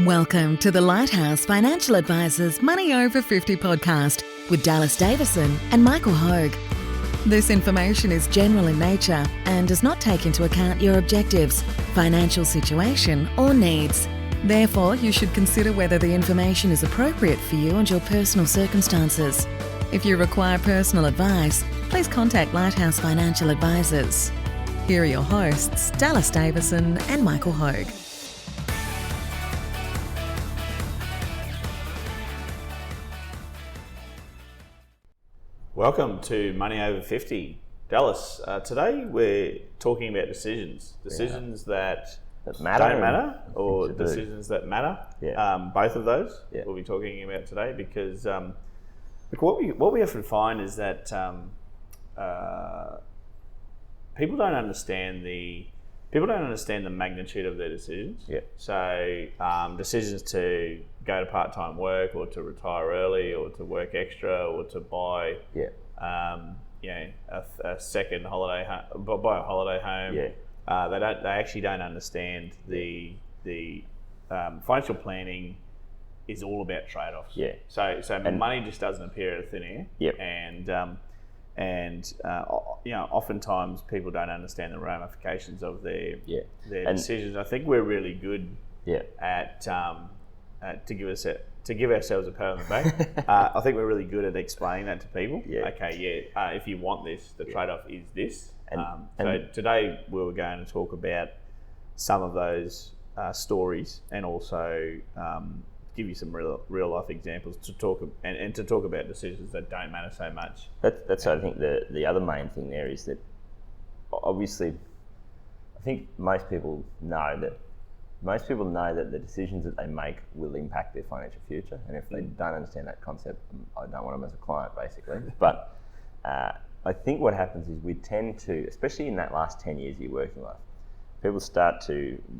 Welcome to the Lighthouse Financial Advisors Money Over 50 podcast with Dallas Davison and Michael Hogue. This information is general in nature and does not take into account your objectives, financial situation, or needs. Therefore, you should consider whether the information is appropriate for you and your personal circumstances. If you require personal advice, please contact Lighthouse Financial Advisors. Here are your hosts, Dallas Davison and Michael Hogue. Welcome to Money Over 50. Dallas, today we're talking about decisions that matter don't matter or decisions that matter. Both of those we'll be talking about today because what we often find is that people don't understand the magnitude of their decisions. So decisions to go to part-time work or to retire early or to work extra or to buy a second holiday buy a holiday home. They actually don't understand the financial planning is all about trade-offs. So money just doesn't appear out of thin air. And oftentimes people don't understand the ramifications of their decisions. I think we're really good at to give ourselves a pat on the back. I think we're really good at explaining that to people. If you want this, the trade-off is this. So today we were going to talk about some of those stories and also give you some real life examples to talk about decisions that don't matter so much. That's I think the other main thing there is that obviously I think most people know that the decisions that they make will impact their financial future, and if they don't understand that concept, I don't want them as a client basically. But I think what happens is we tend to, especially in that last 10 years of your working life, people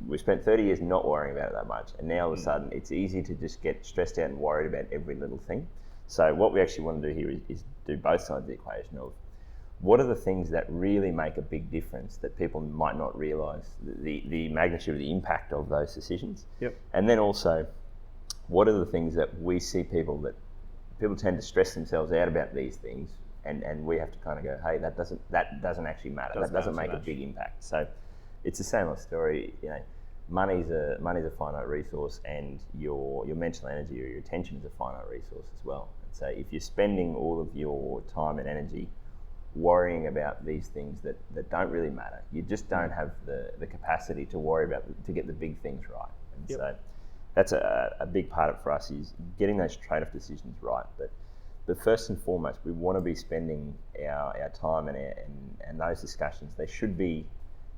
we spent 30 years not worrying about it that much, and now all of a sudden it's easy to just get stressed out and worried about every little thing. So what we actually want to do here is do both sides of the equation of what are the things that really make a big difference that people might not realise, the magnitude of the impact of those decisions. And then also, what are the things that we see people tend to stress themselves out about these things, and we have to kind of go, hey, that doesn't actually matter. That doesn't make a big impact. So it's the same old story. Money's a finite resource, and your mental energy or your attention is a finite resource as well. And so if you're spending all of your time and energy worrying about these things that don't really matter, you just don't have the capacity to worry about to get the big things right. And so that's a big part of it for us is getting those trade-off decisions right. But first and foremost, we want to be spending our time and those discussions.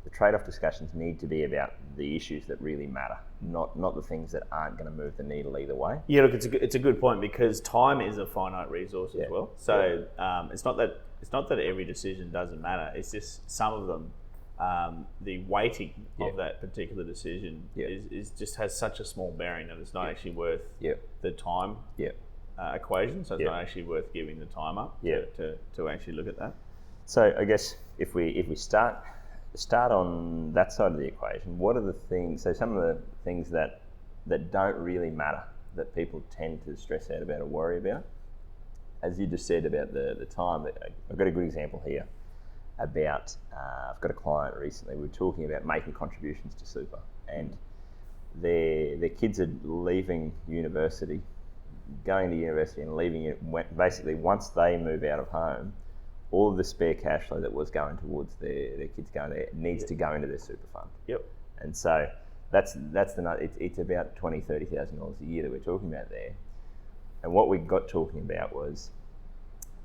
The trade-off discussions need to be about the issues that really matter, not the things that aren't going to move the needle either way. Yeah, look, it's a good point because time is a finite resource as well. So it's not that every decision doesn't matter. It's just some of them, the weighting of that particular decision is just has such a small bearing that it's not actually worth the time equation. So it's not actually worth giving the time up to actually look at that. So I guess if we start on that side of the equation, what are the things? So some of the things that don't really matter that people tend to stress out about or worry about. As you just said about the time, I've got a good example here about, I've got a client recently, we were talking about making contributions to super, and their kids are leaving university, going to university and leaving it, basically once they move out of home, all of the spare cash flow that was going towards their kids going there needs to go into their super fund. And so it's about $20,000-$30,000 a year that we're talking about there. And what we got talking about was,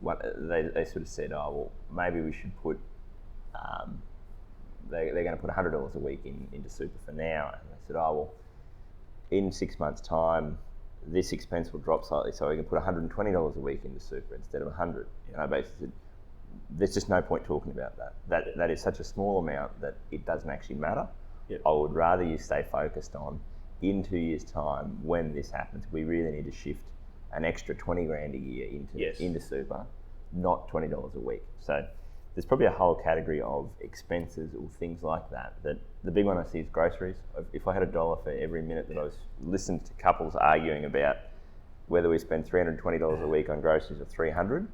they sort of said, oh, well, maybe we should put, they're going to put $100 a week into super for now. And they said, oh, well, in 6 months' time, this expense will drop slightly, so we can put $120 a week into super instead of $100. And I basically said, there's just no point talking about that. That is such a small amount that it doesn't actually matter. I would rather you stay focused on, in 2 years' time, when this happens, we really need to shift an extra $20,000 a year into super, not $20 a week. So there's probably a whole category of expenses or things like that. That the big one I see is groceries. If I had $1 for every minute that I was listening to couples arguing about whether we spend $320 a week on groceries or $300,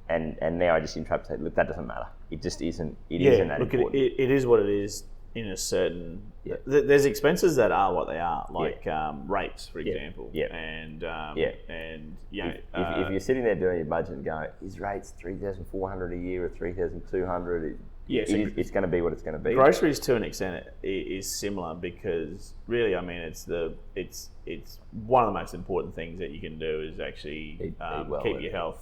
and now I just interrupt and say, look, that doesn't matter. It just isn't. It isn't that important. It is what it is. In a certain, there's expenses that are what they are, like rates, for example, and if you're sitting there doing your budget and going, is rates $3,400 a year or $3,200? It's going to be what it's going to be. Groceries, to an extent, is similar because really, I mean, it's one of the most important things that you can do is actually eat well, keep your health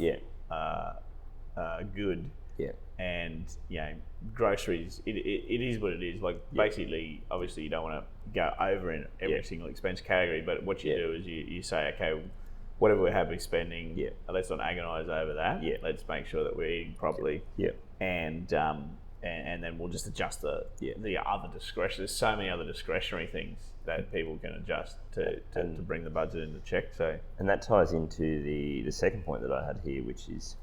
good. Yeah. And groceries, it is what it is. Like basically, obviously, you don't want to go over in every single expense category. But what you do is you say, okay, whatever we're happy spending, let's not agonise over that. Let's make sure that we're eating properly. And then we'll just adjust the other discretion. There's so many other discretionary things that people can adjust to bring the budget into check. So, and that ties into the second point that I had here, which is.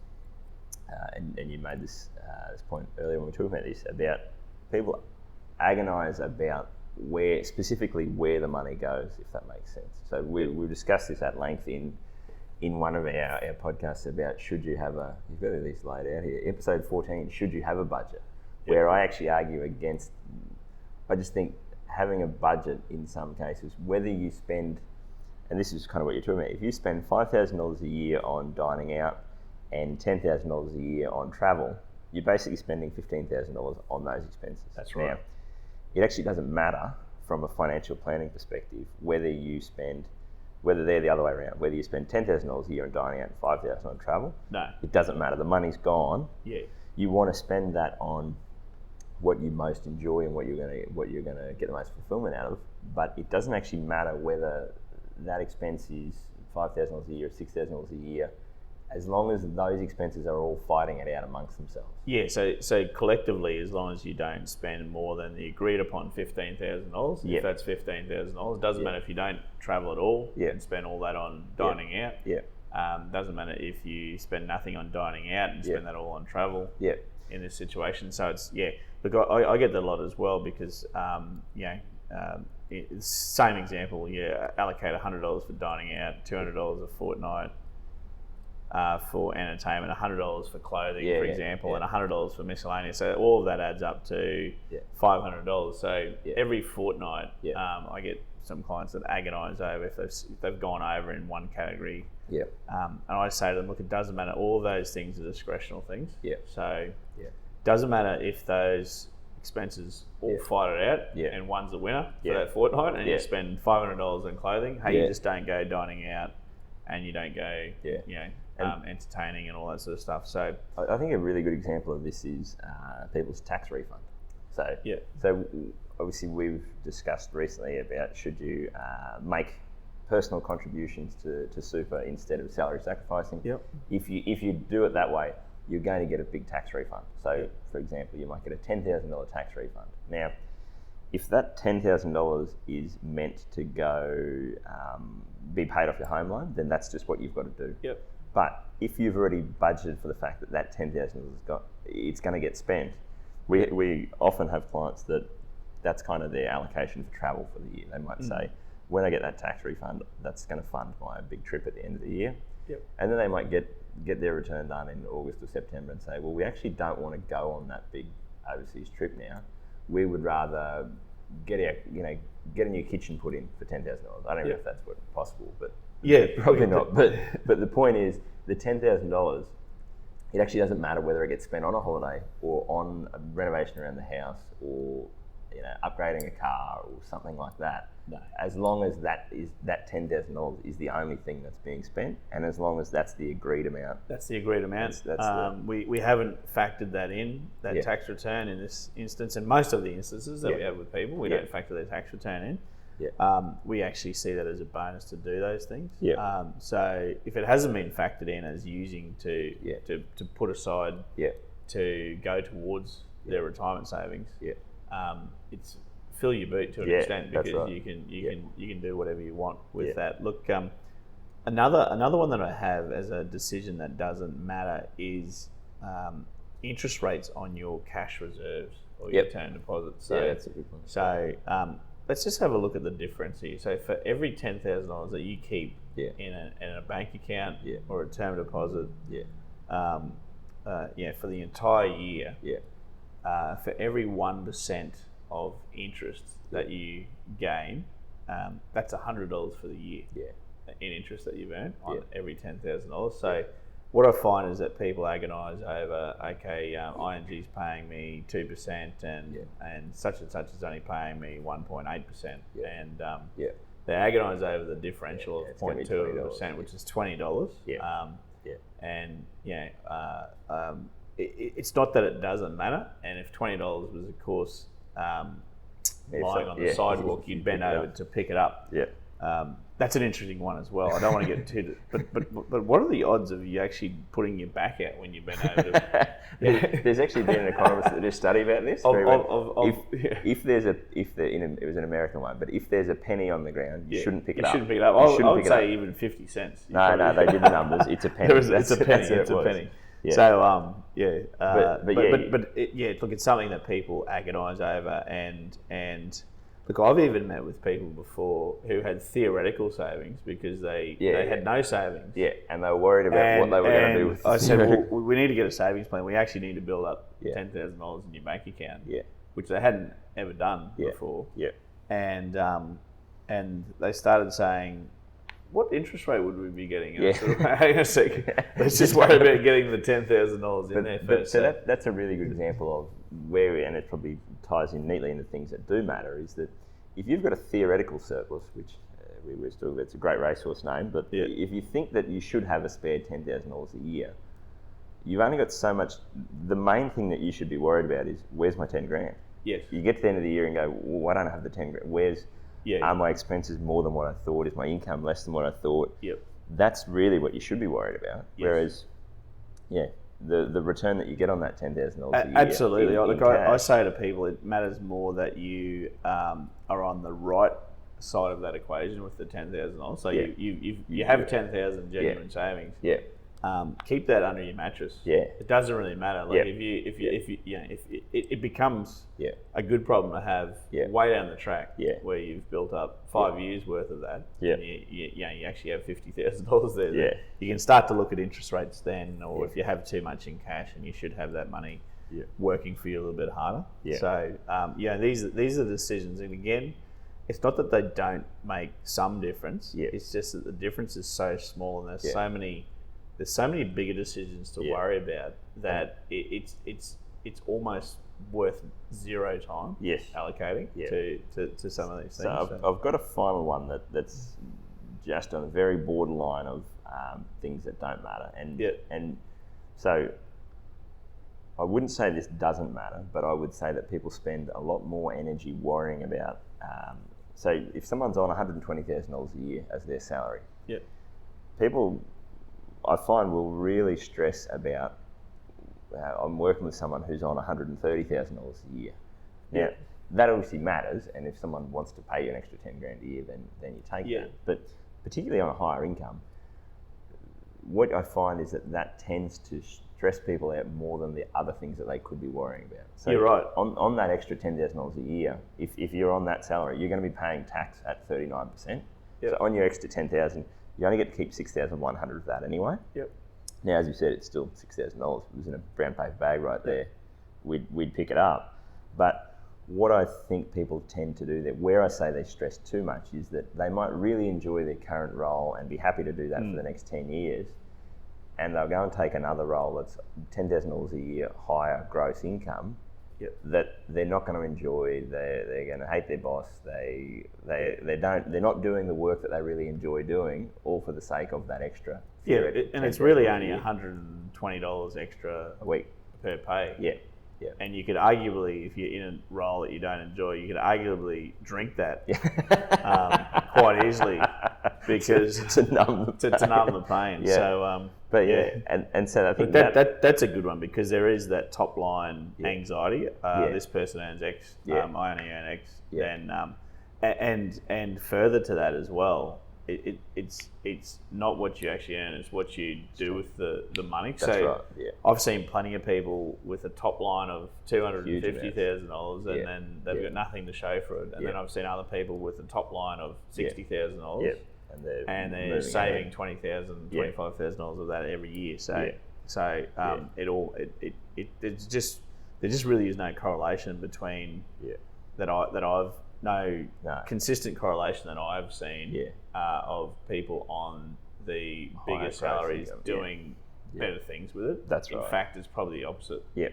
And you made this point earlier when we were talking about this, about people agonise about specifically where the money goes, if that makes sense. So we've discussed this at length in one of our podcasts about should you have you've got these laid out here, episode 14, should you have a budget, where I actually argue against, I just think having a budget in some cases, whether you spend, and this is kind of what you're talking about, if you spend $5,000 a year on dining out, and $10,000 a year on travel, you're basically spending $15,000 on those expenses. That's right. Now, it actually doesn't matter from a financial planning perspective whether they're the other way around, whether you spend $10,000 a year on dining out and $5,000 on travel. No. It doesn't matter. The money's gone. Yeah. You want to spend that on what you most enjoy and what you're going to get the most fulfillment out of. But it doesn't actually matter whether that expense is $5,000 a year or $6,000 a year, as long as those expenses are all fighting it out amongst themselves. Yeah, so collectively, as long as you don't spend more than the agreed upon $15,000, if that's $15,000, it doesn't matter if you don't travel at all and spend all that on dining out. Doesn't matter if you spend nothing on dining out and spend that all on travel in this situation. So it's, look, I get that a lot as well because, same example, allocate $100 for dining out, $200 a fortnight, for entertainment, $100 for clothing, for example, and $100 for miscellaneous. So all of that adds up to $500. So every fortnight, I get some clients that agonise over if they've gone over in one category. And I say to them, look, it doesn't matter. All of those things are discretional things. So it doesn't matter if those expenses all fight it out and one's the winner for that fortnight and you spend $500 on clothing. Hey, you just don't go dining out and you don't go, entertaining and all that sort of stuff. So I think a really good example of this is people's tax refund. So obviously we've discussed recently about should you make personal contributions to super instead of salary sacrificing. If you do it that way, you're going to get a big tax refund. So for example, you might get a $10,000 tax refund. Now, if that $10,000 is meant to go be paid off your home loan, then that's just what you've got to do. But if you've already budgeted for the fact that that $10,000 it's going to get spent, we often have clients that's kind of their allocation for travel for the year. They might say, when I get that tax refund, that's going to fund my big trip at the end of the year. And then they might get their return done in August or September and say, well, we actually don't want to go on that big overseas trip now. We would rather get a new kitchen put in for $10,000. I don't know if that's possible, but probably not. But the point is, the $10,000, it actually doesn't matter whether it gets spent on a holiday or on a renovation around the house or upgrading a car or something like that. No. As long as that $10,000 is the only thing that's being spent, and as long as that's the agreed amount. That's the agreed amount. We haven't factored that in, tax return in this instance, and most of the instances that we have with people, we don't factor their tax return in. We actually see that as a bonus to do those things. So if it hasn't been factored in as using to put aside to go towards their retirement savings, it's fill your boot to an extent because you can do whatever you want with that. Look, another one that I have as a decision that doesn't matter is interest rates on your cash reserves or your term deposits. So, that's a good one. So let's just have a look at the difference here. So for every $10,000 that you keep in a bank account or a term deposit, for the entire year, for every 1% of interest that you gain, that's $100 for the year in interest that you've earned on every $10,000. So what I find is that people agonise over, ING's paying me 2% and such is only paying me 1.8%, and they agonise over the differential of 0.2%, which is $20. It's not that it doesn't matter, and if $20 was, of course, lying on the sidewalk, you'd bend over to pick it up. That's an interesting one as well. I don't want to get too, but what are the odds of you actually putting your back out when you bend over? There's actually been an economist that did a study about this. It was an American one, but if there's a penny on the ground, you shouldn't pick it up. You shouldn't pick it up. I would say even 50 cents. No, they did the numbers. It's a penny. It's a penny. It's a penny. Yeah. So look, it's something that people agonise over, and look, I've even met with people before who had theoretical savings because they had no savings. And they were worried about what they were going to do with. I said, well, we need to get a savings plan. We actually need to build up $10,000 in your bank account, which they hadn't ever done before. And they started saying, what interest rate would we be getting? Hang on a second. Let's just worry about getting the $10,000 in there first. So that's a really good example of where, and it probably ties in neatly into things that do matter, is that if you've got a theoretical surplus, which we were still, it's a great racehorse name, but if you think that you should have a spare $10,000 a year, you've only got so much. The main thing that you should be worried about is, where's my 10 grand? Yes. You get to the end of the year and go, well, I don't have the 10 grand. Are my expenses more than what I thought? Is my income less than what I thought? That's really what you should be worried about. Whereas, the return that you get on that $10,000 a year. Absolutely. I say to people, it matters more that you are on the right side of that equation with the $10,000. So you have 10,000 genuine savings. Keep that under your mattress. It doesn't really matter. Like if it becomes a good problem to have way down the track where you've built up 5 years worth of that. And you actually have $50,000 there. You can start to look at interest rates then, or if you have too much in cash and you should have that money working for you a little bit harder. So these are decisions, and again, it's not that they don't make some difference. It's just that the difference is so small, and there's so many bigger decisions to worry about that it's almost worth zero time allocating to some of these things. So I've got a final one that's just on a very borderline of things that don't matter, and so I wouldn't say this doesn't matter, but I would say that people spend a lot more energy worrying about. So if someone's on $120,000 a year as their salary, people, I find, will really stress about. I'm working with someone who's on $130,000 a year. Now, that obviously matters, and if someone wants to pay you an extra 10 grand a year, then you take that. But particularly on a higher income, what I find is that tends to stress people out more than the other things that they could be worrying about. So you're right. On that extra $10,000 a year, if you're on that salary, you're going to be paying tax at 39%. So on your extra $10,000, you only get to keep $6,100 of that anyway. Now, as you said, it's still $6,000. If it was in a brown paper bag right there, we'd pick it up. But what I think people tend to do, that where I say they stress too much, is that they might really enjoy their current role and be happy to do that for the next 10 years. And they'll go and take another role that's $10,000 a year higher gross income that they're not going to enjoy. They're going to hate their boss. They're not doing the work that they really enjoy doing, all for the sake of that extra. And it's really only $120 extra a week per pay. And you could arguably, if you're in a role that you don't enjoy, you could arguably drink that quite easily because to numb the pain. So, and so I think that's a good one, because there is that top line anxiety. This person earns X, I only earn X, and further to that as well, it's not what you actually earn; it's what you do with the money. That's right. Yeah. I've seen plenty of people with a top line of $250,000, and then they've got nothing to show for it. And then I've seen other people with a top line of $60,000, and they're saving $20,000, $25,000 of that every year. There just really is no correlation between consistent correlation that I've seen of people on the bigger salaries doing better things with it. That's right. In fact, it's probably the opposite. Yeah.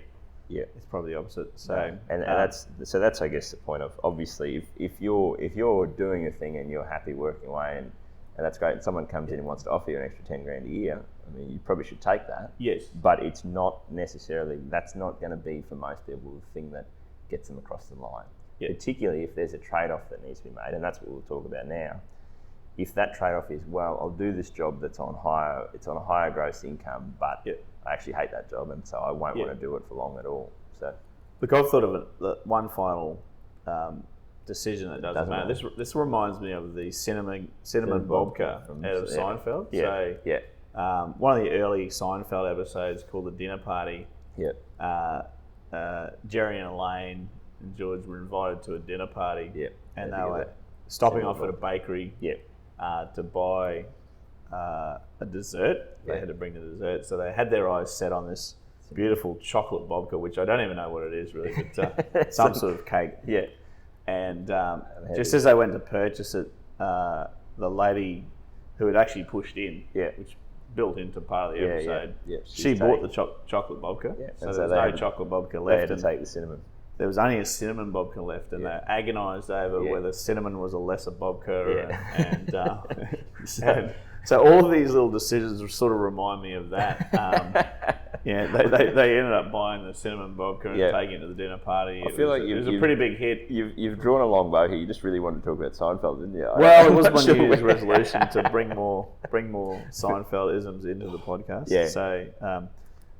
It's probably the opposite. So that's I guess the point of, obviously, if you're doing a thing and you're happy working away and that's great, and someone comes in and wants to offer you an extra 10 grand a year, I mean, you probably should take that. Yes. But it's not necessarily, that's not going to be for most people the thing that gets them across the line. Yeah. Particularly if there's a trade-off that needs to be made, and that's what we'll talk about now. If that trade-off is, well, I'll do this job that's on a higher gross income, but I actually hate that job, and so I won't want to do it for long at all. So, look, I've thought of one final decision that doesn't matter. This reminds me of the cinnamon babka out of Seinfeld. Yeah. So, one of the early Seinfeld episodes called The Dinner Party. Yeah. Jerry and Elaine and George were invited to a dinner party, and they were stopping off at a bakery to buy a dessert. They had to bring the dessert, so they had their eyes set on this beautiful chocolate babka, which I don't even know what it is really, but some sort of cake. Yeah. And just as they went to purchase it, the lady who had actually pushed in, which built into part of the episode, she bought the chocolate babka, so there was no chocolate babka left. They had to take the cinnamon. There was only a cinnamon babka left, and they agonised over whether cinnamon was a lesser babka, and so all of these little decisions sort of remind me of that. They ended up buying the cinnamon babka and taking it to the dinner party. It was a pretty big hit. You've drawn a long bow here. You just really wanted to talk about Seinfeld, didn't you? Well, it was my New Year's resolution to bring more Seinfeld-isms into the podcast. Yeah. So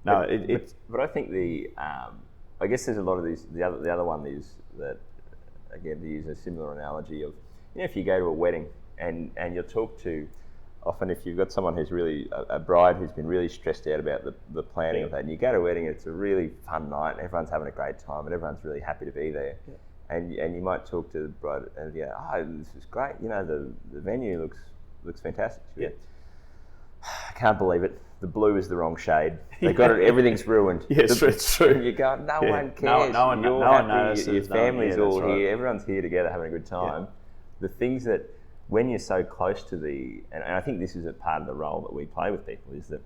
but I think I guess there's a lot of these. The other one is that, again, to use a similar analogy of, if you go to a wedding and you'll talk to, often if you've got someone who's really a bride who's been really stressed out about the planning of that, and you go to a wedding and it's a really fun night and everyone's having a great time and everyone's really happy to be there, and you might talk to the bride and this is great, the venue looks fantastic. I can't believe it. The blue is the wrong shade. They got it. Everything's ruined. Yes, it's true. And you go, no one cares. No one notices. Your family's all here. Everyone's here together having a good time. The things that, when you're so close to and I think this is a part of the role that we play with people, is that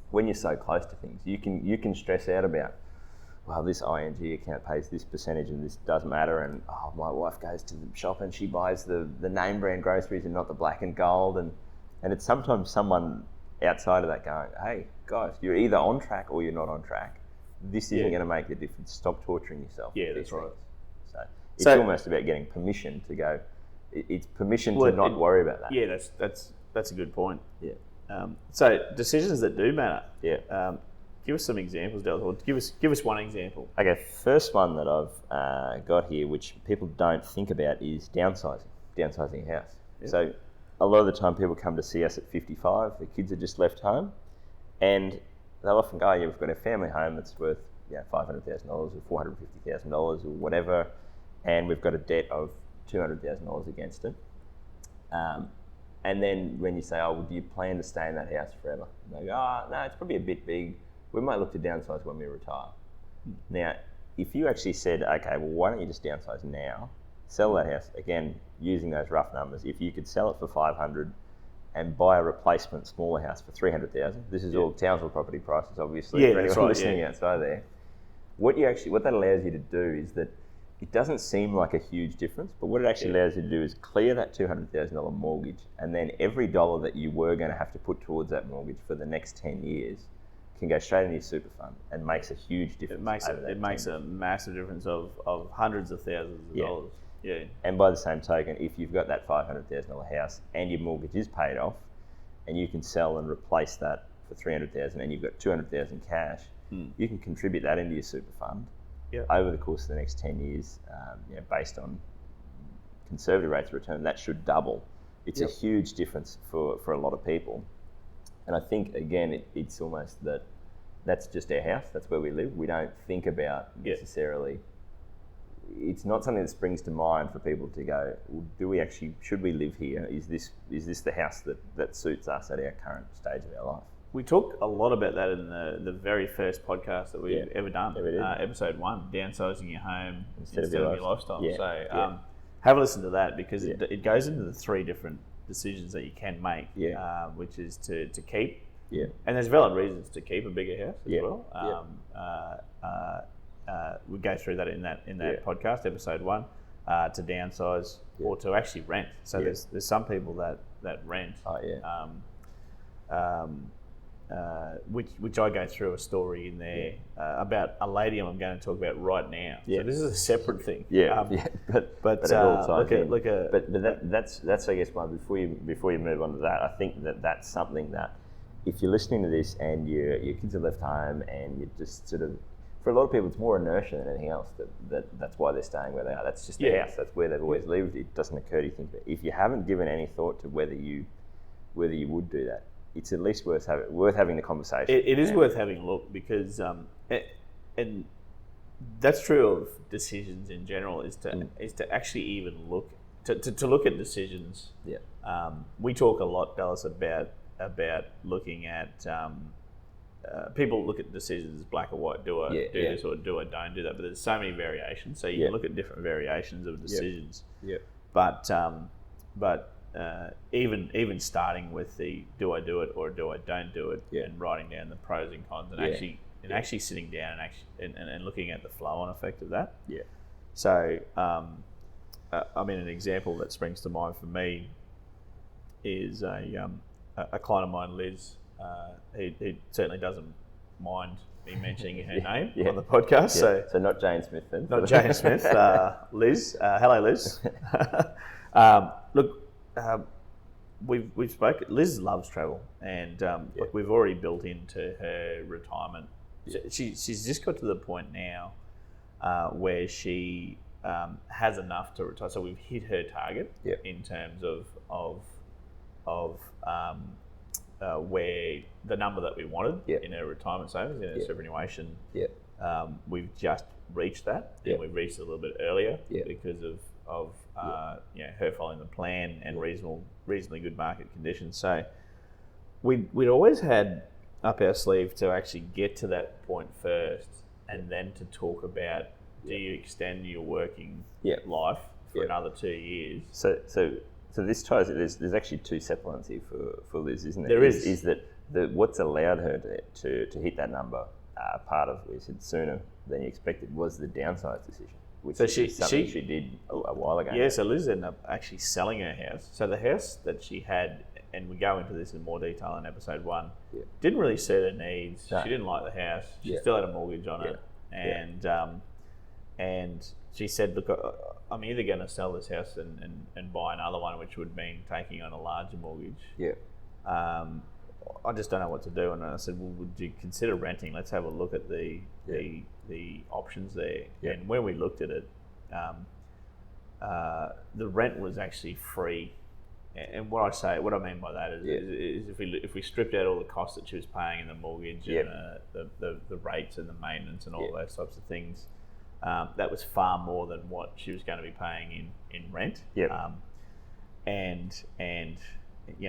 when you're so close to things, you can stress out about, well, this ING account pays this percentage and this doesn't matter, and my wife goes to the shop and she buys the name brand groceries and not the black and gold, and it's sometimes someone outside of that going, hey guys, you're either on track or you're not on track. This isn't going to make a difference. Stop torturing yourself. Yeah, that's right. So it's almost about getting permission to go. It's permission to not worry about that. Yeah, that's a good point. Yeah. So decisions that do matter. Yeah. Give us some examples, Del, or give us one example. Okay, first one that I've got here, which people don't think about, is downsizing a house. Yeah. So a lot of the time people come to see us at 55, the kids have just left home, and they'll often go, we've got a family home that's worth $500,000 or $450,000 or whatever, and we've got a debt of $200,000 against it. And then when you say, well, do you plan to stay in that house forever? And they go, no, it's probably a bit big. We might look to downsize when we retire. Now, if you actually said, okay, well, why don't you just downsize now, sell that house, again, using those rough numbers, if you could sell it for $500 and buy a replacement smaller house for $300,000, this is all Townsville property prices, obviously, for anyone listening outside there. What that allows you to do is that it doesn't seem like a huge difference, but what it actually allows you to do is clear that $200,000 mortgage, and then every dollar that you were going to have to put towards that mortgage for the next 10 years can go straight into your super fund and makes a huge difference. It makes a massive difference of hundreds of thousands of dollars. Yeah. And by the same token, if you've got that $500,000 house and your mortgage is paid off, and you can sell and replace that for $300,000, and you've got $200,000 cash, you can contribute that into your super fund over the course of the next 10 years, based on conservative rates of return. That should double It's a huge difference for a lot of people. And I think, again, it's almost that's just our house. That's where we live. We don't think about necessarily. It's not something that springs to mind for people to go, well, should we live here? Is this the house that suits us at our current stage of our life? We talked a lot about that in the very first podcast that we've ever done, episode 1, downsizing your home instead of your lifestyle. So have a listen to that, because it goes into the 3 different decisions that you can make, which is to keep, and there's valid reasons to keep a bigger house as well. We go through that in that podcast, episode 1, to downsize or to actually rent. So there's some people that rent. Which I go through a story in there about a lady I'm going to talk about right now. So this is a separate thing. But that's I guess one. Before you move on to that, I think that's something that if you're listening to this and your kids are left home and you're just sort of, for a lot of people, it's more inertia than anything else. That's why they're staying where they are. That's just their house. That's where they've always lived. It doesn't occur to you. If you haven't given any thought to whether you would do that, it's at least worth having the conversation. It is worth having a look, because and that's true of decisions in general. Is to actually even look to look at decisions. We talk a lot, Dallas, about looking at. People look at decisions as black or white. Do I do this, or do I don't do that? But there's so many variations, so you can look at different variations of decisions. But even starting with the do I do it or do I don't do it, and writing down the pros and cons, and actually sitting down and looking at the flow on effect of that. So I mean, an example that springs to mind for me is a client of mine, Liz. He certainly doesn't mind me mentioning her name on the podcast. So not Jane Smith then. Not Jane Smith. Liz. Hello, Liz. Look, we've spoken. Liz loves travel, and look, we've already built into her retirement. She's just got to the point now where she has enough to retire. So we've hit her target in terms of where the number that we wanted in her retirement savings, in her superannuation. We've just reached that, and we've reached it a little bit earlier because of her following the plan and reasonably good market conditions. So we'd always had up our sleeve to actually get to that point first, and then to talk about, do you extend your working life for another 2 years? So this tries. There's actually 2 supplements here for Liz, isn't there? There is. Is that what's allowed her to hit that number? Part of, we said, sooner than you expected, was the downsize decision, which is something she did a while ago. Yeah. So Liz ended up actually selling her house. So the house that she had, and we go into this in more detail in episode 1, didn't really suit her needs. No. She didn't like the house. She still had a mortgage on it, and she said, look, I'm either going to sell this house and buy another one, which would mean taking on a larger mortgage. I just don't know what to do. And I said, well, would you consider renting? Let's have a look at the options there. And when we looked at it, the rent was actually free. And what I mean by that is if we stripped out all the costs that she was paying in the mortgage and the rates and the maintenance and all those types of things, that was far more than what she was going to be paying in rent. And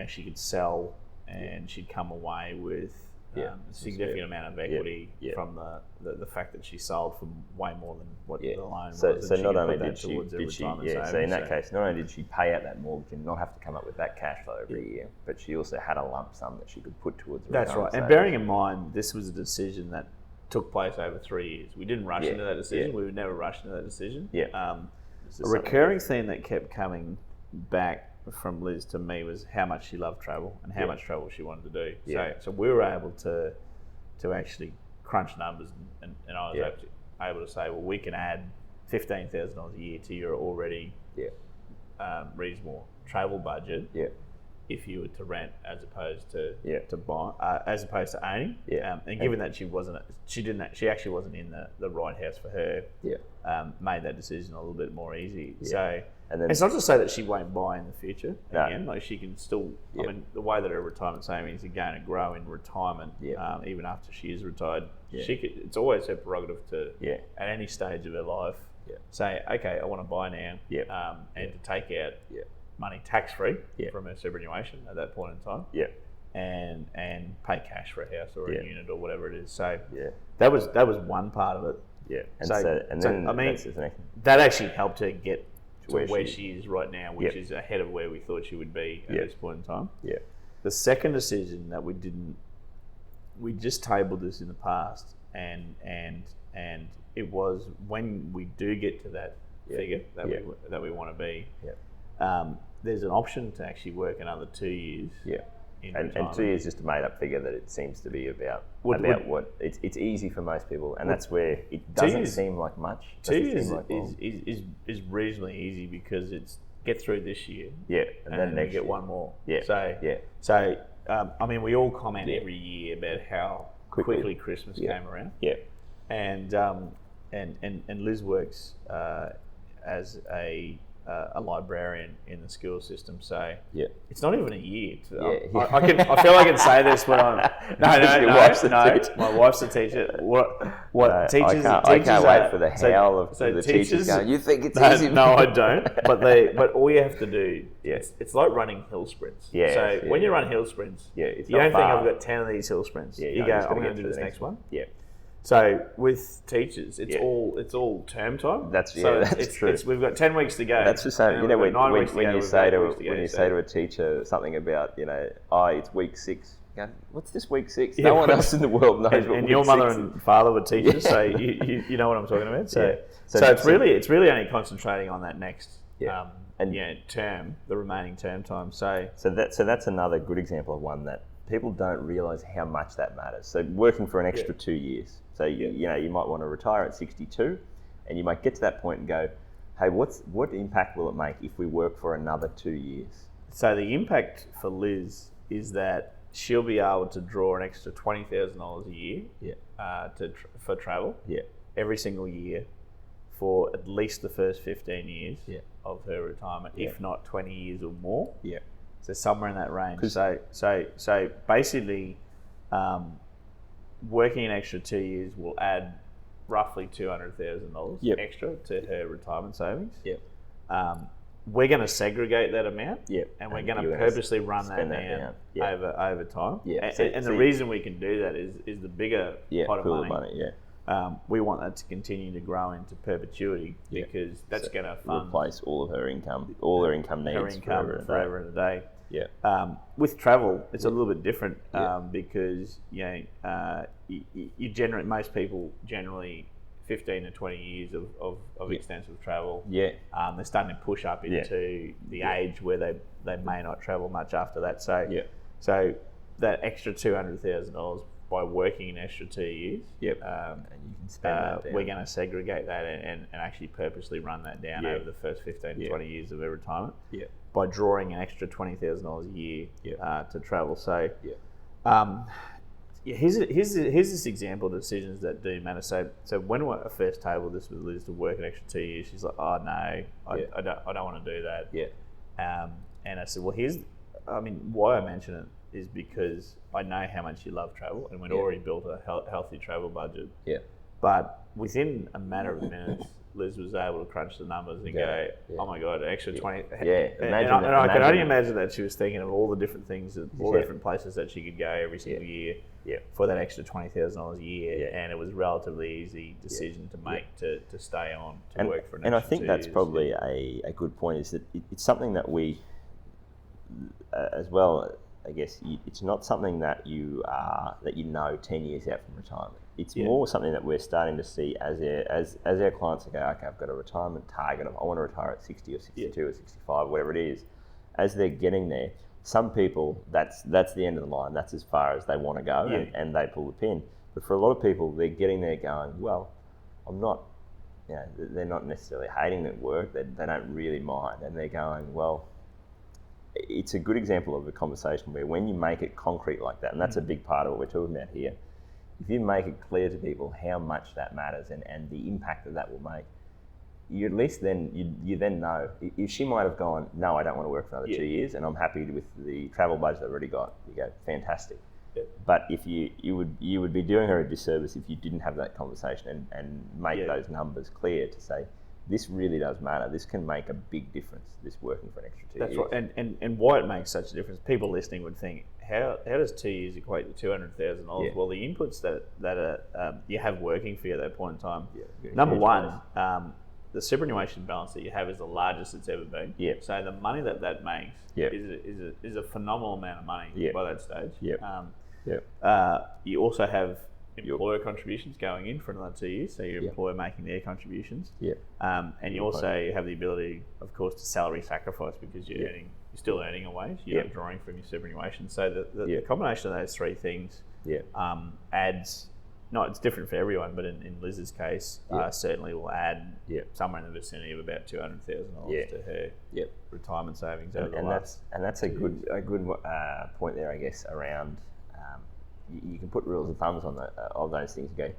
she could sell, and she'd come away with a significant amount of equity from the fact that she sold for way more than what the loan was. So not only did she so in that case, not only did she pay out that mortgage and not have to come up with that cash flow every year, but she also had a lump sum that she could put towards the That's right. And bearing in mind, this was a decision that took place over 3 years. We didn't rush into that decision. We would never rush into that decision. A recurring theme that kept coming back from Liz to me was how much she loved travel and how much travel she wanted to do. So we were able to crunch numbers, and I was able to say, well, we can add $15,000 a year to your already reasonable travel budget if you were to rent as opposed to Yeah. to buy, as opposed to owning. Yeah. And given that she actually wasn't in the right house for her. Yeah. Made that decision a little bit more easy. Yeah. So And then, it's not to say that she won't buy in the future. No. Again, like she can still. Yeah. I mean, the way that her retirement savings are going to grow in retirement, Yeah. Even after she is retired, Yeah. it's always her prerogative to, Yeah. at any stage of her life, Yeah. say, okay, I want to buy now, Yeah. and to take out Yeah. money tax free Yeah. from her superannuation at that point in time, Yeah. and pay cash for a house or Yeah. a unit or whatever it is. So Yeah. that was one part of it. Yeah. And So- then I mean, that's the thing. that actually helped her get to Where where she- she is right now, which Yeah. is ahead of where we thought she would be at Yeah. this point in time. Yeah. The second decision that we just tabled this in the past, and it was when we do get to that Yeah. figure that Yeah. we want to be. Yeah. There's an option to actually work another 2 years. Yeah. In And retirement. 2 years is just a made up figure that it seems to be about Would- what it's easy for most people, and that's where it 2 doesn't years- seem like much. 2 Doesn't years seem like, well, is reasonably easy because it's get through this year. yeah, And then then next get year. one more. Yeah. So Yeah. I mean, we all comment Yeah. every year about how Quickly. quickly Christmas Yeah. came around, Yeah. and Liz works as a librarian in the school system. So Yeah. it's not even a year. Yeah. I feel I can say this when I'm Your wife's the no. teacher. My wife's a teacher. What No, teachers? I can't wait are- for the so- howl of so the teachers teachers- going, you think it's No, easy? no, I don't. But all you have to do, it's like running hill sprints. Yes, So yeah. when you run hill sprints, Yeah, it's you not don't think far. I've got 10 of these hill sprints. Yeah, you no, go, just I'm gotta going get to do to this the next one. Yeah. So with teachers, it's Yeah. all term time. That's true. We've got 10 weeks to go. That's the same. And You know, we've got 9 when weeks to go, you we've say got to weeks go, when you so- say to a teacher something about, it's week 6. You go, what's this week 6? Yeah, No one but- else in the world knows what and week your 6 mother is. and father were teachers, Yeah. so you know what I'm talking about. So Yeah. so it's really only concentrating on that next Yeah. And- term, the remaining term time. So So that's another good example of one that people don't realise how much that matters. So working for an extra 2 years. So you might want to retire at 62, and you might get to that point and go, hey, what impact will it make if we work for another 2 years? So the impact for Liz is that she'll be able to draw an extra $20,000 a year for travel every single year for at least the first 15 years of her retirement, if not 20 years or more. Yeah. So somewhere in that range. So basically, working an extra 2 years will add roughly $200,000 extra to her retirement savings. Yep. We're going to segregate that amount, and we're going to purposely run that down over time. Yeah. And the reason we can do that is the bigger pot of pool money. We want that to continue to grow into perpetuity because that's going to fund replace all of her income needs her income forever and a day. Yeah. With travel, it's a little bit different because you generally, most people generally 15 to 20 years of extensive travel. Yeah. They're starting to push up into the age where they may not travel much after that. So that extra $200,000 by working an extra 2 years, and you can spend that down. we're going to segregate that and actually purposely run that down over the first 15 to 20 years of their retirement by drawing an extra $20,000 a year to travel. So here's this example of decisions that do matter. So when I first tabled this with Liz to work an extra 2 years, she's like, oh no, I don't want to do that. And I said, well, why I mention it is because I know how much you love travel, and we'd already built a healthy travel budget. But within a matter of minutes, Liz was able to crunch the numbers and go, oh my God, extra 20. And I can only imagine that she was thinking of all the different things, all the different places that she could go every single year for that extra $20,000 a year. And it was a relatively easy decision to make to stay on, to work for an extra 2 years. And I think that's probably a good point, is that it's something that we, as well, I guess it's not something that you know 10 years out from retirement. It's more something that we're starting to see as our clients go, okay, I've got a retirement target of I want to retire at 60 or 62 or 65, whatever it is. As they're getting there, some people that's the end of the line. That's as far as they want to go, and they pull the pin. But for a lot of people, they're getting there going, well, I'm not. They're not necessarily hating their work. They don't really mind, and they're going, well, it's a good example of a conversation where when you make it concrete like that, and that's a big part of what we're talking about here, if you make it clear to people how much that matters and the impact that will make, you at least then you then know. If she might have gone, no, I don't want to work for another 2 years, and I'm happy with the travel budget I've already got. You go, fantastic. Yep. But if you would be doing her a disservice if you didn't have that conversation and make those numbers clear to say, this really does matter. This can make a big difference. This working for an extra 2 years. That's right. And why it makes such a difference. People listening would think, how does 2 years equate to $200,000? Yeah. Well, the inputs that you have working for you at that point in time. Yeah, number one, the superannuation balance that you have is the largest it's ever been. Yeah. So the money that makes is a phenomenal amount of money by that stage. Yeah. You also have employer contributions going in for another 2 years, so your employer making their contributions. Yeah. And you also have the ability, of course, to salary sacrifice because you're still earning a wage. You're not drawing from your superannuation. So the combination of those three things adds. No, it's different for everyone, but in Liz's case, certainly will add somewhere in the vicinity of about $200,000 to her retirement savings over the last. And that's a good point there, I guess, around. You can put rules of thumbs on of those things. You go,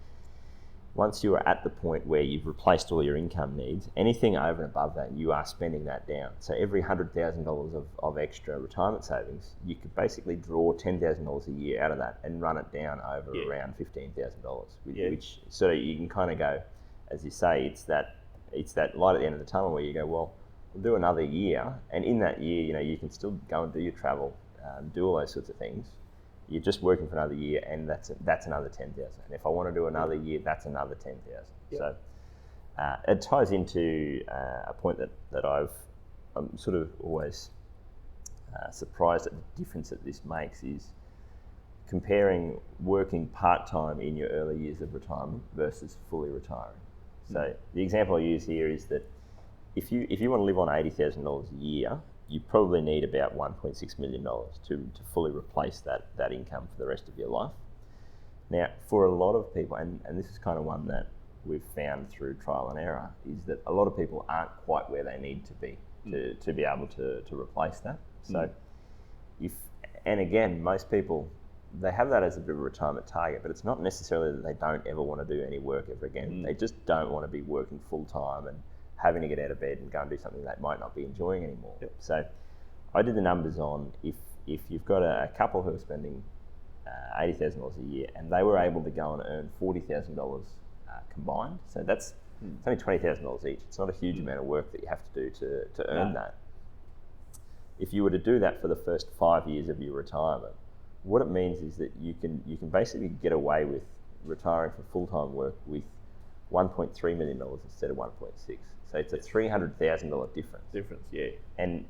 once you are at the point where you've replaced all your income needs, anything over and above that, you are spending that down. So every $100,000 of extra retirement savings, you could basically draw $10,000 a year out of that and run it down over around $15,000, which sort of you can kind of go, as you say, it's that light at the end of the tunnel where you go, well, we'll do another year, and in that year, you can still go and do your travel, do all those sorts of things. You're just working for another year, and that's another $10,000. And if I want to do another year, that's another $10,000. Yep. So it ties into a point that I'm sort of always surprised at the difference that this makes is comparing working part-time in your early years of retirement versus fully retiring. So the example I use here is that if you want to live on $80,000 a year, you probably need about $1.6 million to fully replace that income for the rest of your life. Now, for a lot of people, and this is kind of one that we've found through trial and error, is that a lot of people aren't quite where they need to be to be able to replace that. So and again, most people, they have that as a bit of a retirement target, but it's not necessarily that they don't ever want to do any work ever again. They just don't want to be working full time and having to get out of bed and go and do something they might not be enjoying anymore. Yep. So I did the numbers on if you've got a couple who are spending $80,000 a year and they were able to go and earn $40,000 combined, so that's it's only $20,000 each. It's not a huge amount of work that you have to do to earn that. If you were to do that for the first 5 years of your retirement, what it means is that you can basically get away with retiring for full-time work with $1.3 million instead of 1.6. So it's a $300,000 difference. And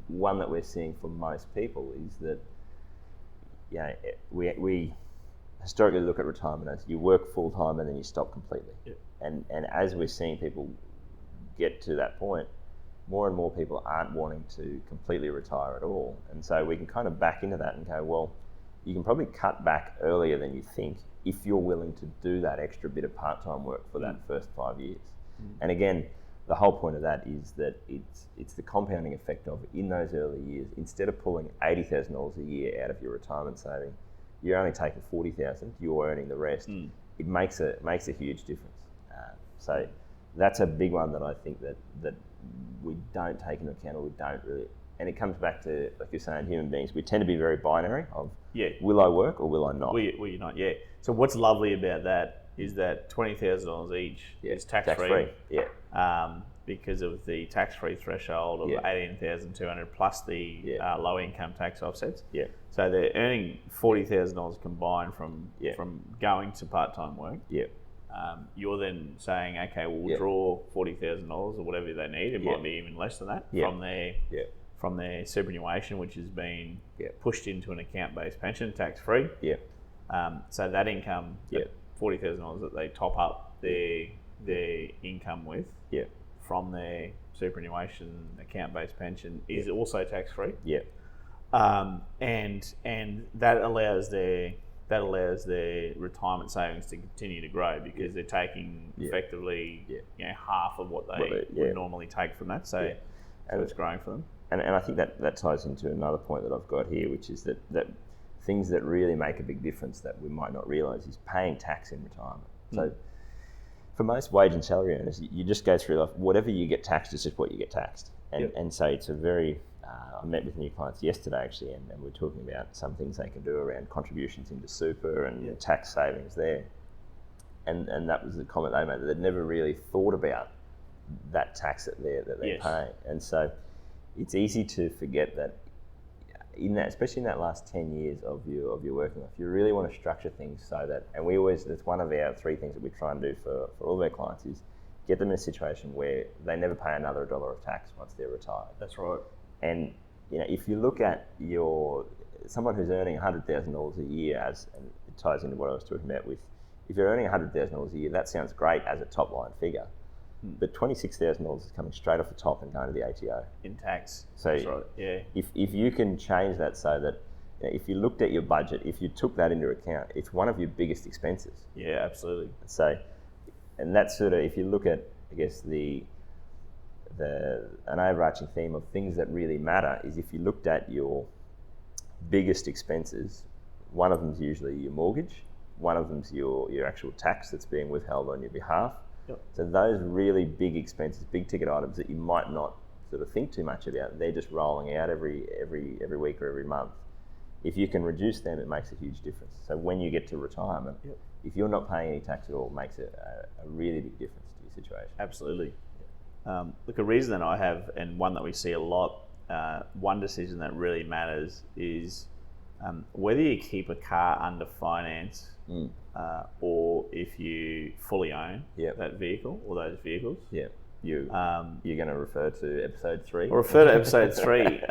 one that we're seeing for most people is that we historically look at retirement as you work full time and then you stop completely. And as we're seeing people get to that point, more and more people aren't wanting to completely retire at all. And so we can kind of back into that and go, well, you can probably cut back earlier than you think if you're willing to do that extra bit of part-time work for that first 5 years. And again, the whole point of that is that it's the compounding effect of, in those early years, instead of pulling $80,000 a year out of your retirement saving, you're only taking $40,000, you're earning the rest. It makes a huge difference. So that's a big one that I think that we don't take into account, or we don't really. And it comes back to, like you're saying, human beings, we tend to be very binary of, will I work or will I not? Will you not? Yeah. So what's lovely about that is that $20,000 each is tax-free. Because of the tax-free threshold of $18,200 plus the low-income tax offsets. So they're earning $40,000 combined from going to part-time work. You're then saying, okay, well, we'll draw $40,000 or whatever they need. It might be even less than that from their superannuation, which has been pushed into an account-based pension, tax-free. So that income, $40,000 that they top up their income with from their superannuation account-based pension is also tax-free. And that allows their retirement savings to continue to grow because they're taking effectively half of what they would normally take from that. So it's growing for them. and I think that ties into another point that I've got here, which is that things that really make a big difference that we might not realise is paying tax in retirement. So for most wage and salary earners, you just go through life, whatever you get taxed is just what you get taxed. And so it's a very, I met with new clients yesterday actually, and we're talking about some things they can do around contributions into super and tax savings there. And that was the comment they made, that they'd never really thought about that tax that they're paying. And so it's easy to forget that especially in that last 10 years of your working life, you really want to structure things so that, and that's one of our 3 things that we try and do for all of our clients, is get them in a situation where they never pay another $1 of tax once they're retired. That's right. And if you look at someone who's earning $100,000 a year, and it ties into what I was talking about with, if you're earning $100,000 a year, that sounds great as a top line figure. But $26,000 is coming straight off the top and going to the ATO in tax. So that's right. Yeah. If you can change that so that if you looked at your budget, if you took that into account, it's one of your biggest expenses. Yeah, absolutely. So, and that's sort of, if you look at, I guess an overarching theme of things that really matter is, if you looked at your biggest expenses, one of them is usually your mortgage, one of them's your actual tax that's being withheld on your behalf. Yep. So those really big expenses, big ticket items that you might not sort of think too much about, they're just rolling out every week or every month. If you can reduce them, it makes a huge difference. So when you get to retirement, if you're not paying any tax at all, it makes a really big difference to your situation. Absolutely. Look, a reason that I have, and one that we see a lot, one decision that really matters is whether you keep a car under finance or if you fully own that vehicle or those vehicles. Yeah. You're going to refer to episode 3? I'll refer to episode 3.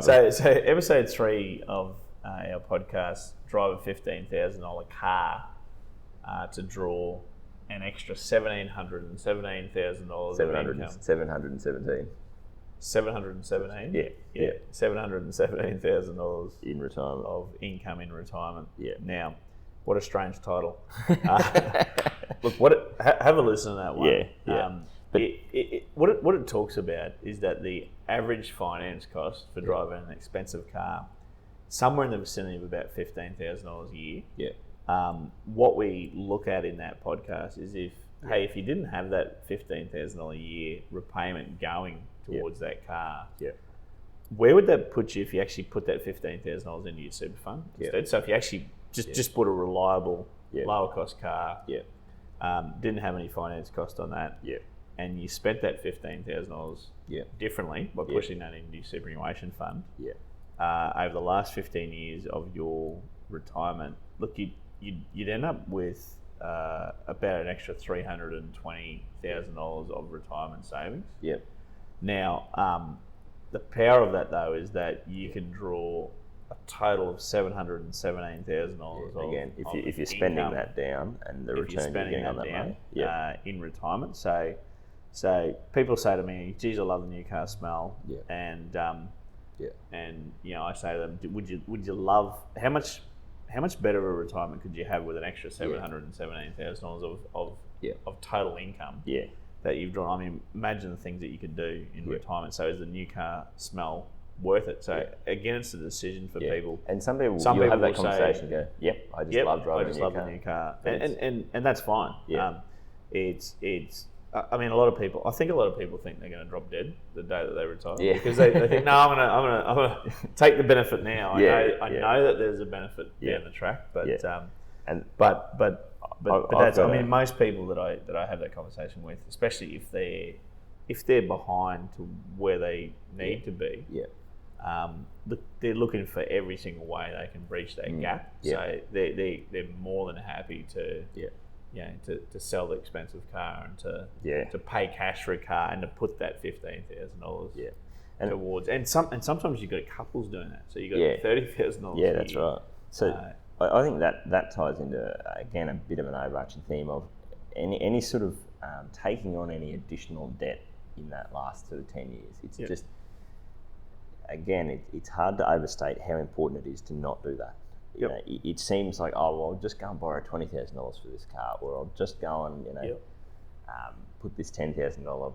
So episode 3 of our podcast, drive a $15,000 car to draw an extra $1,717,000 of income. 717. 717? Yeah. $717,000 in retirement of income in retirement. Yeah. Now, what a strange title. Look, have a listen to that one. Yeah. What it talks about is that the average finance cost for driving an expensive car, somewhere in the vicinity of about $15,000 a year. Yeah. What we look at in that podcast is if you didn't have that $15,000 a year repayment going towards that car, where would that put you if you actually put that $15,000 into your super fund instead? So if you actually just put a reliable, lower cost car, didn't have any finance cost on that, and you spent that $15,000 differently by pushing that into your superannuation fund, over the last 15 years of your retirement, look, you'd end up with about an extra $320,000 of retirement savings. Yep. Now, the power of that though is that you can draw a total of $717,000. Again, if you're spending income, that down and the return you're getting on that money, in retirement. So people say to me, "Geez, I love the new car smell," and I say to them, "Would you love how much better of a retirement could you have with an extra $717,000 of total income that you've drawn? I mean, imagine the things that you could do in retirement. So is the new car smell worth it? So again, it's a decision for people. And some people have that conversation and go, I just love driving the new car. And that's fine. I mean, I think a lot of people think they're going to drop dead the day that they retire because they think, no, I'm gonna take the benefit now. I know that there's a benefit down the track, but that's. I mean, most people that I have that conversation with, especially if they're behind to where they need to be, they're looking for every single way they can breach that gap. So they're more than happy to sell the expensive car and to pay cash for a car and to put that $15,000 towards. And sometimes you've got couples doing that. So you've got $30,000. Yeah, that's right. So I think that ties into, again, a bit of an overarching theme of any sort of taking on any additional debt in that last sort of 10 years. It's just, again, it's hard to overstate how important it is to not do that. You know, it seems like, I'll just go and borrow $20,000 for this car, or I'll just go and put this $10,000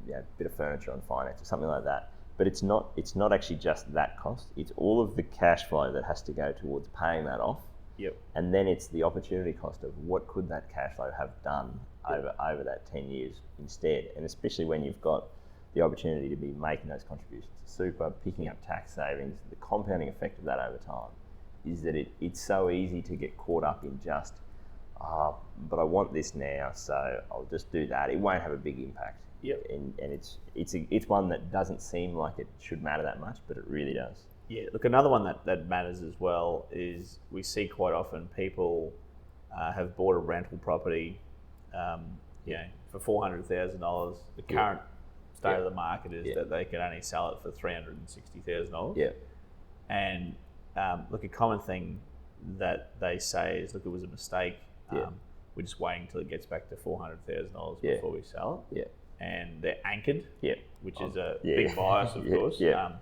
bit of furniture on finance or something like that. But it's not actually just that cost. It's all of the cash flow that has to go towards paying that off. Yep. And then it's the opportunity cost of what could that cash flow have done over that 10 years instead. And especially when you've got the opportunity to be making those contributions to super, picking up tax savings, the compounding effect of that over time is that it's so easy to get caught up in just, but I want this now, so I'll just do that. It won't have a big impact. Yep. And it's one that doesn't seem like it should matter that much, but it really does. Yeah, look, another one that matters as well is we see quite often people have bought a rental property, for $400,000. The current state of the market is that they can only sell it for $360,000. Yeah. And look, a common thing that they say is, look, it was a mistake. We're just waiting until it gets back to $400,000 before we sell it. Yeah. And they're anchored, which is a Yeah. big bias, of course. Yeah.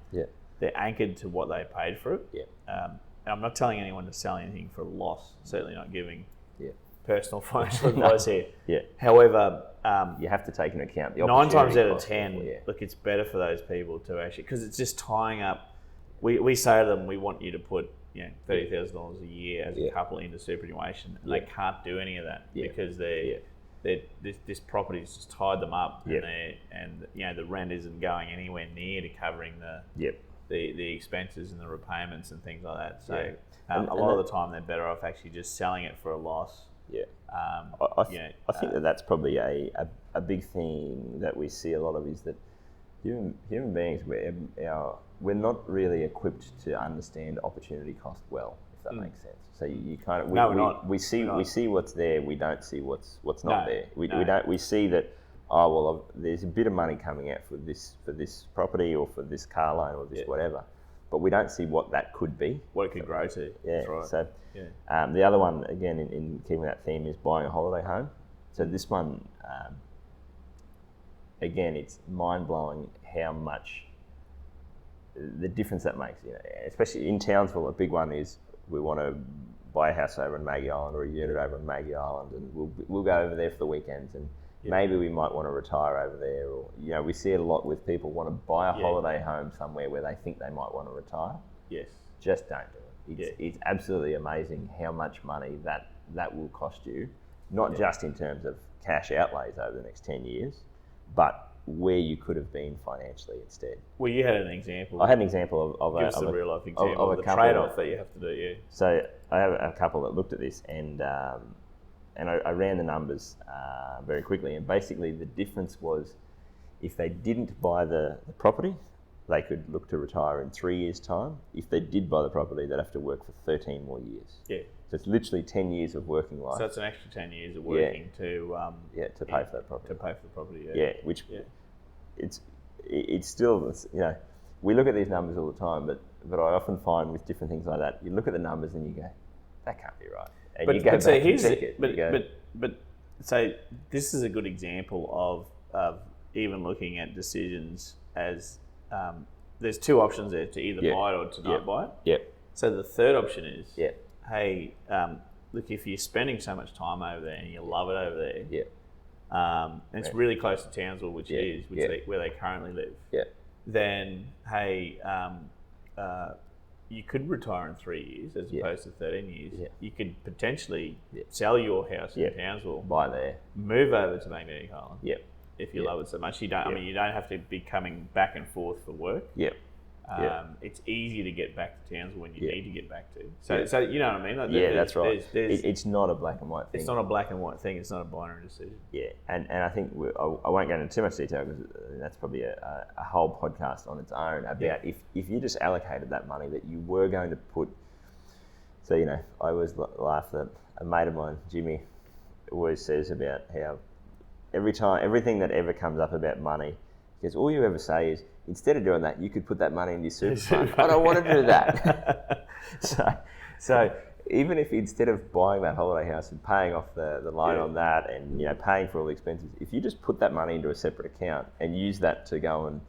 They're anchored to what they paid for it. Yeah. And I'm not telling anyone to sell anything for a loss. Certainly not giving Yeah. personal financial advice here. Yeah. However, You have to take into account the 9 times out of cost 10, look, it's better for those people to actually, because it's just tying up. We say to them, we want you to put $30,000 a year as a couple into superannuation, and they can't do any of that because this property's just tied them up, and the rent isn't going anywhere near to covering the expenses and the repayments and things like that. So a lot of the time they're better off actually just selling it for a loss. Yeah. I think that's probably a big thing that we see a lot of, is that human beings, we're not really equipped to understand opportunity cost well, if that makes sense. So you kind of we see what's there, we don't see what's not there. We see that there's a bit of money coming out for this property or for this car loan or this whatever, but we don't see what that could be, what it could grow to. Yeah. That's right. So the other one, again, in keeping that theme, is buying a holiday home. So this one, again, it's mind blowing how much the difference that makes. Especially in Townsville, a big one is we want to buy a house over in Maggie Island or a unit over in Maggie Island, and we'll go over there for the weekends, and maybe we might want to retire over there, or we see it a lot with people want to buy a holiday home somewhere where they think they might want to retire. Yes. Just don't do it. It's absolutely amazing how much money that will cost you, not just in terms of cash outlays over the next 10 years, but where you could have been financially instead. Well, you had an example. I had an example of Give us a real life example of the trade-off that you have to do. So I have a couple that looked at this, and I ran the numbers very quickly, and basically the difference was, if they didn't buy the property, they could look to retire in 3 years' time. If they did buy the property, they'd have to work for 13 more years. Yeah. So it's literally 10 years of working life. So it's an extra 10 years of working to pay for that property. To pay for the property. Which it's still, we look at these numbers all the time, but I often find with different things like that, you look at the numbers and you go, that can't be right. And you go back and check it. But so this is a good example of even looking at decisions as there's two options there, to either buy it or to not buy it. Yep. So the third option is, hey, look, if you're spending so much time over there and you love it over there, and it's really close to Townsville, which where they currently live, then hey, you could retire in 3 years as opposed to 13 years. You could potentially sell your house in Townsville, buy there, move over to Magnetic Island. If you love it so much, you don't. I mean, you don't have to be coming back and forth for work. It's easy to get back to Townsville when you need to get back to. So you know what I mean? Like that's right. It's not a black and white thing. It's not a black and white thing. It's not a binary decision. And I think I won't go into too much detail, because that's probably a whole podcast on its own about if you just allocated that money that you were going to put. So I always laugh that a mate of mine, Jimmy, always says about how everything that ever comes up about money, because all you ever say is, instead of doing that, you could put that money in your super fund. I don't want to do that. so even if instead of buying that holiday house and paying off the loan on that, and paying for all the expenses, if you just put that money into a separate account and use that to go and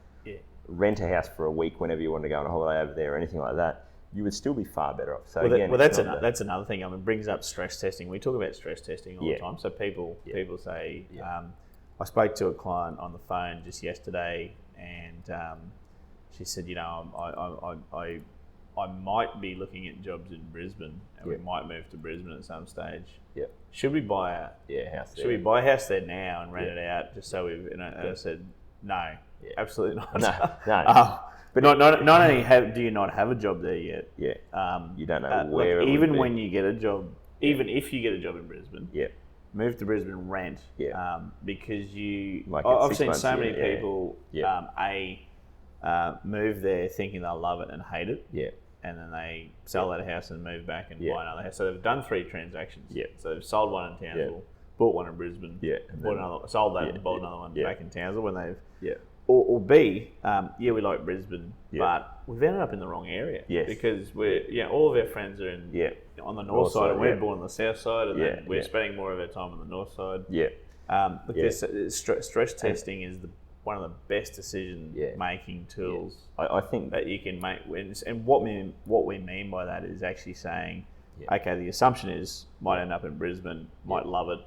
rent a house for a week whenever you want to go on a holiday over there or anything like that, you would still be far better off. So that's another thing. I mean, it brings up stress testing. We talk about stress testing all the time. So people say, I spoke to a client on the phone just yesterday, and she said, I might be looking at jobs in Brisbane, and we might move to Brisbane at some stage. Yeah. Should we buy a house there? Should we buy a house there now and rent it out just so we've? And I said, no, absolutely not. No. But not only do you not have a job there yet. Yeah. You don't know where. Even when you get a job, even if you get a job in Brisbane. Yeah. Move to Brisbane, rent. Yeah. Because I've seen so many people. Move there thinking they'll love it and hate it. Yeah. And then they sell that house and move back and buy another house. So they've done 3 transactions. Yeah. So they've sold one in Townsville, bought one in Brisbane, bought another, sold that and bought another one back in Townsville when they've. Yeah. Or B, we like Brisbane, but we've ended up in the wrong area. Yes. Because all of our friends are on the north side, and we're born on the south side, and then we're spending more of our time on the north side. Yeah. Stress testing is one of the best decision making tools. I think that you can make. And what we mean by that is actually saying, okay, the assumption is might end up in Brisbane, might love it,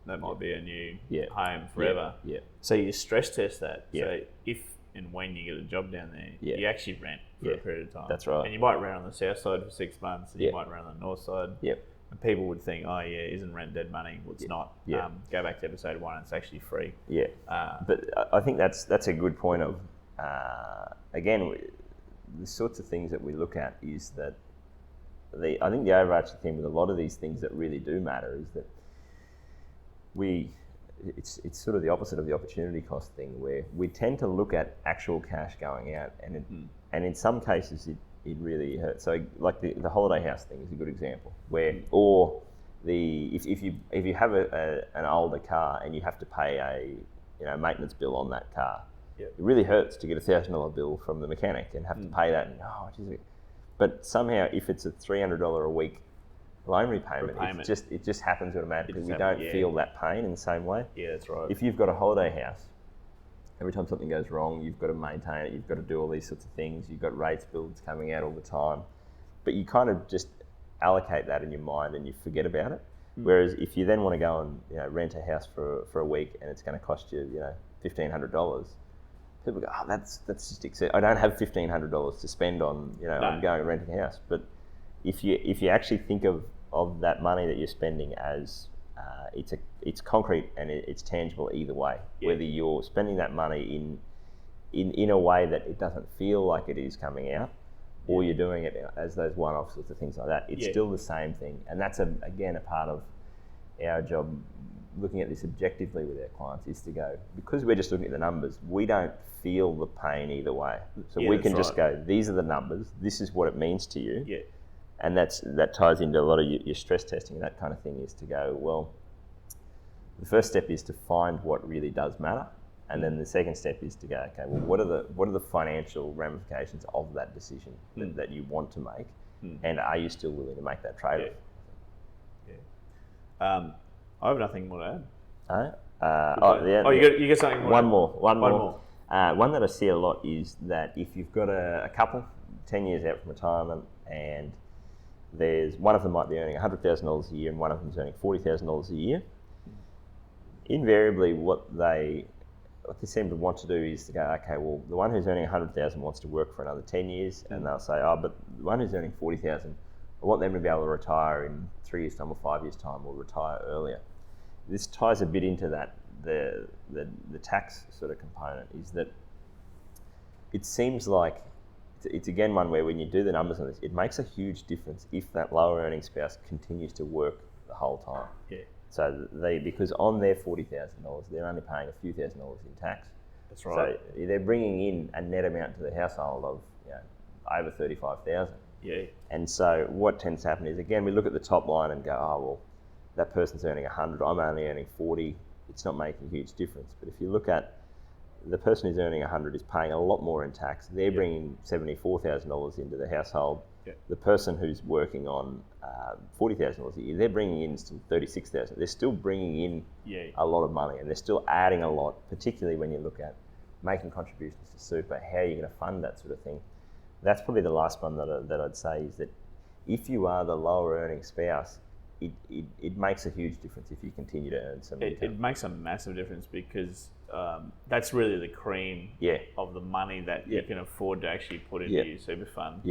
that might be a new home forever. Yeah. So you stress test that. So if and when you get a job down there, you actually rent for a period of time. That's right. And you might rent on the south side for 6 months, and you might rent on the north side. Yep. And people would think, isn't rent dead money? Well, it's not. Yeah. Go back to episode 1, it's actually free. Yeah. But I think that's a good point of, again, the sorts of things that we look at is that I think the overarching theme with a lot of these things that really do matter is that it's sort of the opposite of the opportunity cost thing, where we tend to look at actual cash going out, and in some cases it really hurts. So like the holiday house thing is a good example, where or if you have an older car and you have to pay a maintenance bill on that car, it really hurts to get a $1,000 bill from the mechanic and have to pay that. And, but somehow if it's a $300 a week loan repayment. It just happens automatically. We don't feel that pain in the same way. Yeah, that's right. If you've got a holiday house, every time something goes wrong, you've got to maintain it, you've got to do all these sorts of things, you've got rates bills coming out all the time, but you kind of just allocate that in your mind and you forget about it. Whereas if you then want to go and rent a house for a week and it's going to cost you $1,500, people go, that's just excessive. I don't have $1,500 to spend on on going and renting a house. But if you actually think of that money that you're spending as it's concrete and it's tangible either way. Whether you're spending that money in a way that it doesn't feel like it is coming out, or you're doing it as those one-off sorts of things like that, it's still the same thing. And that's again a part of our job, looking at this objectively with our clients, is to go, because we're just looking at the numbers, we don't feel the pain either way. So we can just go, these are the numbers, this is what it means to you. Yeah. And that ties into a lot of your stress testing and that kind of thing, is to go, well, the first step is to find what really does matter. And then the second step is to go, okay, well, what are the financial ramifications of that decision that you want to make? And are you still willing to make that trade-off? Yeah. I have nothing more to add. You got something more? One more. One that I see a lot is that if you've got a couple 10 years out from retirement, and there's one of them might be earning $100,000 a year and one of them's earning $40,000 a year, invariably what they seem to want to do is to go, okay, well, the one who's earning $100,000 wants to work for another 10 years, and they'll say, but the one who's earning $40,000, I want them to be able to retire in 3 years' time or 5 years' time, or retire earlier. This ties a bit into that, the tax sort of component, is that it seems like it's again one where when you do the numbers on this, it makes a huge difference if that lower earning spouse continues to work the whole time. Yeah. So because on their $40,000, they're only paying a few $1,000s in tax. That's right. So they're bringing in a net amount to the household of over $35,000. Yeah. And so what tends to happen is, again, we look at the top line and go, well, that person's earning 100, I'm only earning 40. It's not making a huge difference. But if you look at the person who's earning 100 is paying a lot more in tax. They're bringing $74,000 into the household. Yeah. The person who's working on $40,000 a year, they're bringing in still $36,000. They're still bringing in a lot of money, and they're still adding a lot, particularly when you look at making contributions to super, how are you going to fund that sort of thing. That's probably the last one that I'd say, is that if you are the lower earning spouse, it makes a huge difference if you continue to earn some income. It makes a massive difference because that's really the cream of the money that you can afford to actually put into your super fund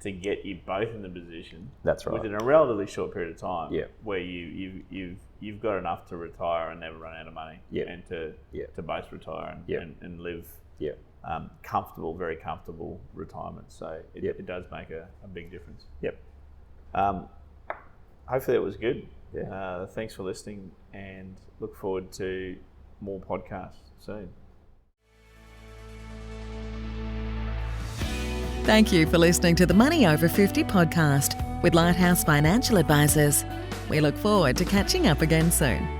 to get you both in the position. That's right. Within a relatively short period of time, where you've got enough to retire and never run out of money, and to both retire and live very comfortable retirement. So it does make a big difference. Hopefully it was good. Thanks for listening, and look forward to more podcasts soon. Thank you for listening to the Money Over 50 podcast with Lighthouse Financial Advisors. We look forward to catching up again soon.